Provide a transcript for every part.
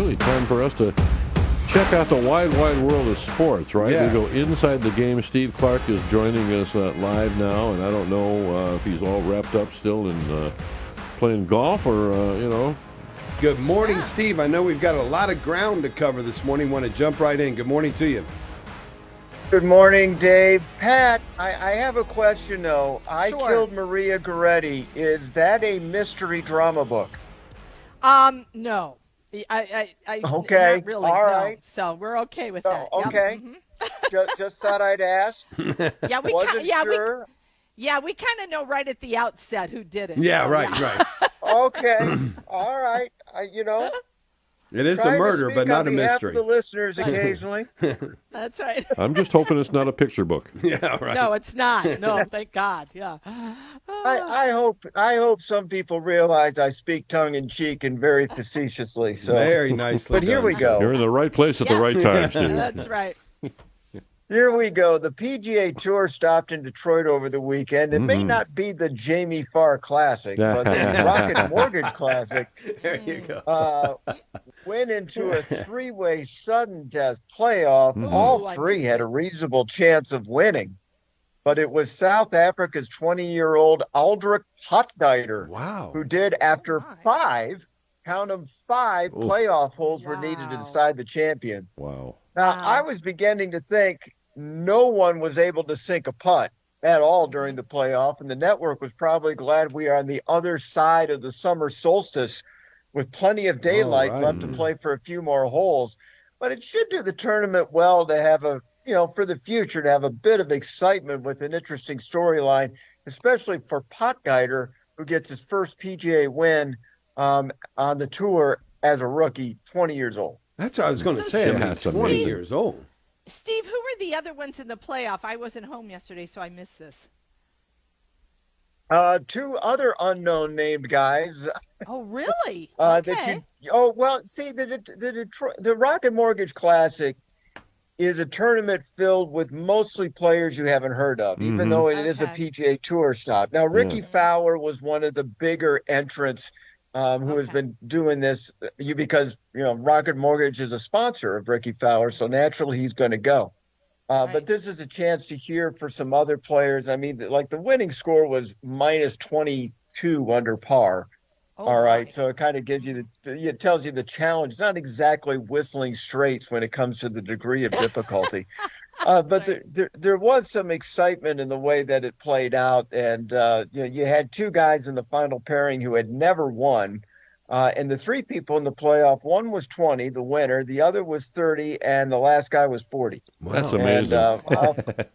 really time for us to check out the wide world of sports, right? Yeah. We go inside the game. Steve Clarke is joining us live now, and I don't know if he's all wrapped up still in playing golf or, Good morning, Steve. I know we've got a lot of ground to cover this morning. Want to jump right in. Good morning to you. Good morning, Dave. Pat, I have a question, though. I Sure. Killed Maria Goretti. Is that a mystery drama book? No. I Okay, not really, all no. right. So we're okay with Oh, that. Yep. okay. Mhm. Just thought I'd ask. Yeah, we Wasn't sure. we kind of know right at the outset who did it. Yeah, so, right. Okay, all right. It is a trying to murder, speak but not on a behalf mystery. of the listeners occasionally. That's right. I'm just hoping it's not a picture book. Yeah, right. No, it's not. No, thank God. Yeah. I hope some people realize I speak tongue in cheek and very facetiously. So, Very nicely but here done, we sir. go. You're in the right place at the right time, Steve. That's right. Here we go. The PGA Tour stopped in Detroit over the weekend. It may not be the Jamie Farr Classic, but the Rocket Mortgage Classic There you go. went into a three-way sudden death playoff. All three had a reasonable chance of winning, but it was South Africa's 20-year-old Aldrich Hotgeider Wow. who did after five playoff holes were needed to decide the champion. Wow. Now, I was beginning to think no one was able to sink a putt at all during the playoff, and the network was probably glad we are on the other side of the summer solstice with plenty of daylight left to play for a few more holes. But it should do the tournament well to have for the future, to have a bit of excitement with an interesting storyline, especially for Potgeider, who gets his first PGA win on the tour as a rookie, 20 years old. That's what I was going to say. Yeah, He's that's 20 amazing. years old. Steve, who were the other ones in the playoff? I wasn't home yesterday, so I missed this. Two other unknown named guys. Oh, really? Okay. The Rocket Mortgage Classic is a tournament filled with mostly players you haven't heard of, even though it is a PGA Tour stop. Now, Ricky Fowler was one of the bigger entrants who has been doing this because, Rocket Mortgage is a sponsor of Ricky Fowler, so naturally he's going to go. But this is a chance to hear for some other players. I mean, like the winning score was minus 22 under par. All right. So it kind of gives you it tells you the challenge. It's not exactly whistling straights when it comes to the degree of difficulty. But there was some excitement in the way that it played out. And, you had two guys in the final pairing who had never won. And the three people in the playoff, one was 20, the winner, the other was 30, and the last guy was 40. Wow. That's amazing. And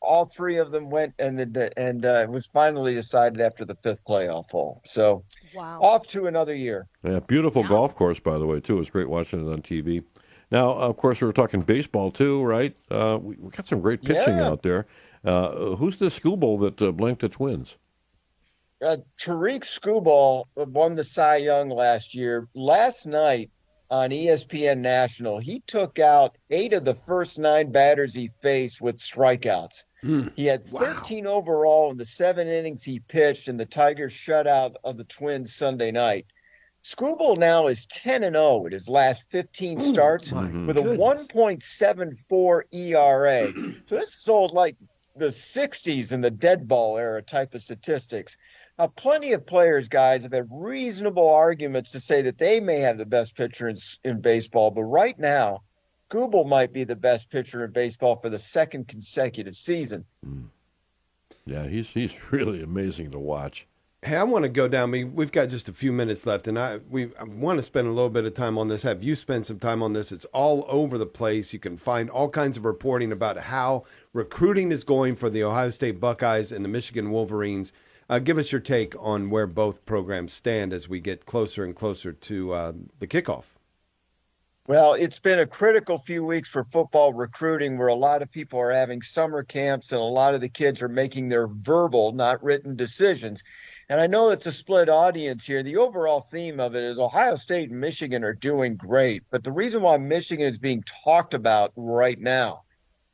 all three of them went, and it was finally decided after the fifth playoff hole. So off to another year. Yeah, beautiful golf course, by the way, too. It's great watching it on TV. Now, of course, we were talking baseball, too, right? We got some great pitching out there. Who's the schoolboy that blanked the Twins? Tariq Skubal won the Cy Young last year. Last night on ESPN National, he took out 8 of the first 9 batters he faced with strikeouts. He had 13 overall in the 7 innings he pitched in the Tigers shutout of the Twins Sunday night. Skubal now is 10-0 in his last 15 starts with a 1.74 ERA. So this is old like the 60s and the dead ball era type of statistics. Now, plenty of players, guys, have had reasonable arguments to say that they may have the best pitcher in baseball, but right now, Skubal might be the best pitcher in baseball for the second consecutive season. Yeah, he's really amazing to watch. Hey, I want to go down. We've got just a few minutes left, and I want to spend a little bit of time on this. Have you spend some time on this? It's all over the place. You can find all kinds of reporting about how recruiting is going for the Ohio State Buckeyes and the Michigan Wolverines. Give us your take on where both programs stand as we get closer and closer to the kickoff. Well, it's been a critical few weeks for football recruiting where a lot of people are having summer camps and a lot of the kids are making their verbal, not written decisions. And I know it's a split audience here. The overall theme of it is Ohio State and Michigan are doing great. But the reason why Michigan is being talked about right now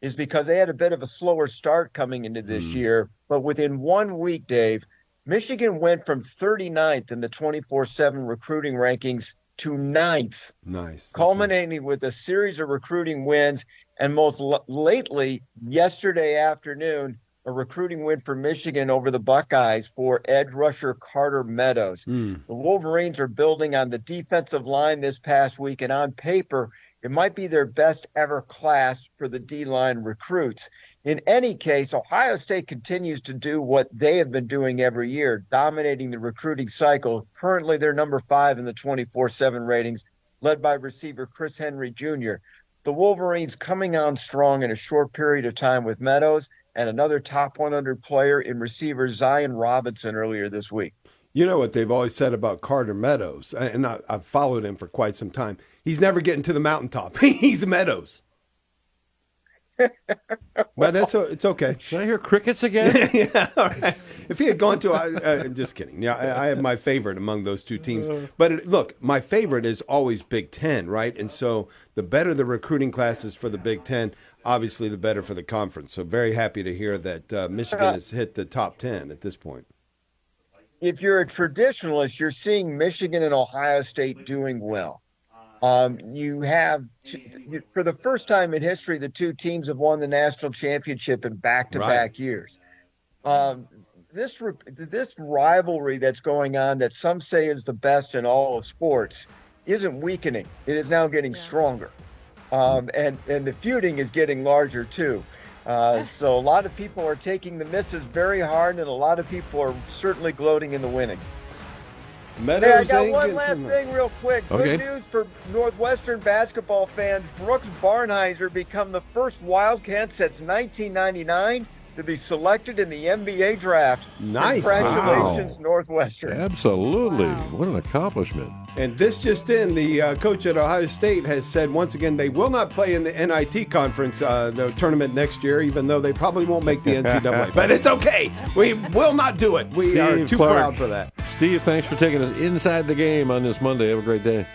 is because they had a bit of a slower start coming into this year. But within 1 week, Dave, Michigan went from 39th in the 24/7 recruiting rankings to 9th. Nice. Culminating with a series of recruiting wins, and most lately, yesterday afternoon, a recruiting win for Michigan over the Buckeyes for edge rusher Carter Meadows. The Wolverines are building on the defensive line this past week, and on paper, it might be their best ever class for the D-line recruits. In any case, Ohio State continues to do what they have been doing every year, dominating the recruiting cycle. Currently, they're number 5 in the 24/7 ratings, led by receiver Chris Henry Jr. The Wolverines coming on strong in a short period of time with Meadows and another top 100 player in receiver Zion Robinson earlier this week. You know what they've always said about Carter Meadows, and I've followed him for quite some time. He's never getting to the mountaintop. He's Meadows. But it's okay. Did I hear crickets again? Yeah, all right. If he had gone to, just kidding. Yeah, I have my favorite among those two teams. But look, my favorite is always Big Ten, right? And so the better the recruiting classes for the Big Ten, obviously the better for the conference. So very happy to hear that Michigan has hit the top 10 at this point. If you're a traditionalist, you're seeing Michigan and Ohio State doing well. You have, for the first time in history, the two teams have won the national championship in back-to-back years. This rivalry that's going on, that some say is the best in all of sports, isn't weakening. It is now getting stronger. And the feuding is getting larger, too. So a lot of people are taking the misses very hard, and a lot of people are certainly gloating in the winning. Hey, I got one last thing real quick. Okay. Good news for Northwestern basketball fans. Brooks Barnhizer become the first Wildcat since 1999 to be selected in the NBA draft. Nice. Congratulations, Wow. Northwestern. Absolutely. What an accomplishment. And this just in, the coach at Ohio State has said once again they will not play in the NIT conference, the tournament next year, even though they probably won't make the NCAA. But it's okay. We will not do it. We are Steve too Clarke. proud for that. Steve, thanks for taking us inside the game on this Monday. Have a great day.